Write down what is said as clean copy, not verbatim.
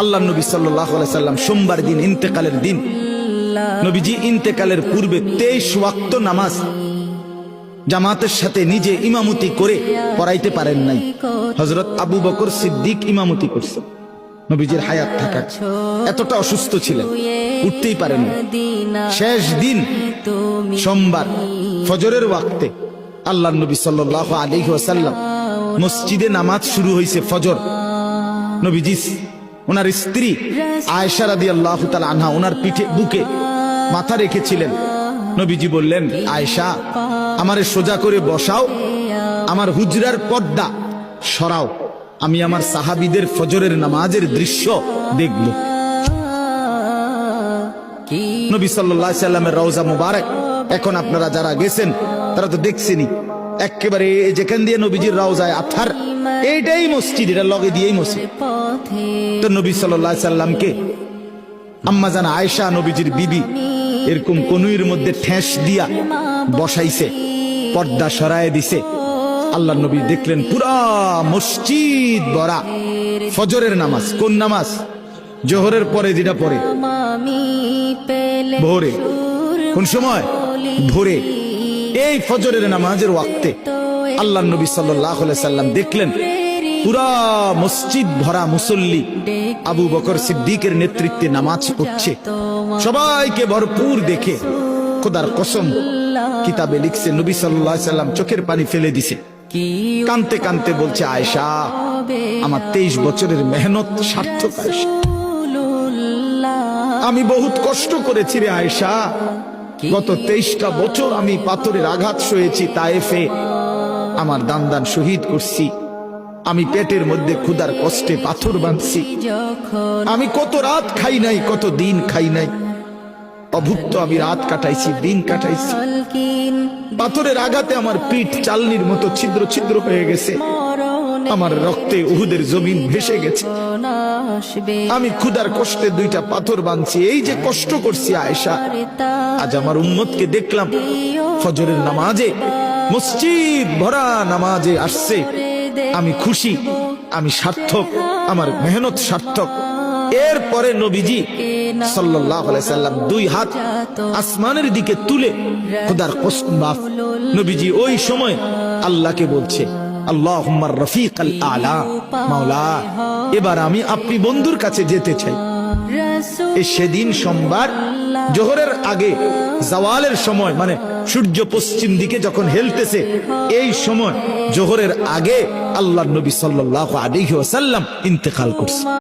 আল্লাহর নবী সাল্লাল্লাহু আলাইহি সাল্লাম সোমবার দিন ইন্তেকালের দিন নবীজি ইন্তেকালের পূর্বে 23 ওয়াক্ত নামাজ জামাতের সাথে নিজে ইমামতি করে পড়াইতে পারেন নাই। হযরত আবু বকর সিদ্দিক ইমামতি করছেন নবীজির হায়াত থাকা। এতটা অসুস্থ ছিলেন, উঠতেই পারেন না। শেষ দিন সোমবার ফজরের ওয়াক্তে আল্লাহর নবী সাল্লাল্লাহু আলাইহি ওয়াসাল্লাম মসজিদে নামাজ শুরু হয়েছে ফজর। নবীজি ওনার স্ত্রী আয়েশা রাদিয়াল্লাহু তাআলা আনহা ওনার পিঠে বুকে মাথা রেখেছিলেন। নবীজি বললেন, আয়েশা আমারে সোজা করে বসাও, আমার হুজরার পর্দা সরাও, আমি আমার সাহাবীদের ফজরের নামাজের দৃশ্য দেখব। নবী সাল্লাল্লাহু আলাইহি সাল্লামের রওজা মুবারক এখন আপনারা যারা গেছেন তারা তো দেখছেনই, একেবারে যেখান দিয়ে নবীজির রওজায় আথার এইটাই মসজিদ, এটা লগে দিয়েই মসজিদ। তো নবী সাল্লাল্লাহু আলাইহি সাল্লামকে আম্মা জান আয়েশা নবীজির বিবি এরকম কনুইয়ের মধ্যে ঠেস দিয়া বসাইছে, পর্দা সরায় দিছে। আল্লাহর নবী দেখলেন পুরা মসজিদ ভরা ফজরের নামাজ। কোন নামাজ? জোহরের পরে যেটা পড়ে ভোরে। কোন সময়? ভোরে। এই ফজরের নামাজের ওয়াক্তে আল্লাহর নবী সাল্লাল্লাহু আলাইহি সাল্লাম দেখলেন পুরা মসজিদ ভরা মুসল্লি আবু বকর সিদ্দিকের নেতৃত্বে নামাজ পড়ছে। সবাইকে ভরপুর দেখে খোদার কসম কিতাবে লিখছে নবী সাল্লাল্লাহু আলাইহি সাল্লাম চোখের পানি ফেলে দিছে, কানতে কানতে বলছে, আয়েশা আমার 23 বছরের মেহনত সার্থক। আয়েশা আমি বহুত কষ্ট করেছি রে আয়েশা, গত 23টা বছর আমি পাথরের আঘাত সয়েছি তায়েফে, আমার দান শহীদ করছি, আমি পেটের মধ্যে ক্ষুধার কষ্টে পাথর বাঁধছি, আমি কত রাত খাই নাই, কত দিন খাই নাই, অভুক্ত আমি রাত কাটাইছি, দিন কাটাইছি, পাথরের আঘাতে আমার পিঠ চালনির মতো ছিদ্র ছিদ্র হয়ে গেছে, আমার রক্তে উহুদের জমিন ভেসে গেছে, আমি ক্ষুধার কষ্টে 2টা পাথর বাঁধছি, এই যে কষ্ট করছি আয়েশা, আজ আমার উম্মতকে দেখলাম ফজরের নামাজে মসজিদ ভরা নামাজে আসছে, আমি খুশি, আমি সার্থক, আমার মেহনত সার্থক। এরপরে নবীজি সাল্লাল্লাহু আলাইহি সাল্লাম 2 হাত আসমানের দিকে তুলে খোদার কসম মাফ, নবীজি ওই সময় আল্লাহকে বলছে, আল্লাহুম্মা রফিকাল আলা, মাওলা এবার আমি আপনি বন্ধুর কাছে যেতে চাই। সেদিন সোমবার জোহরের আগে জাওয়ালের সময়, মানে সূর্য পশ্চিম দিকে যখন হেলতেছে, এই সময় জোহরের আগে আল্লাহর নবী সাল্লাল্লাহু আলাইহি ওয়াসাল্লাম ইন্তেকাল করছে।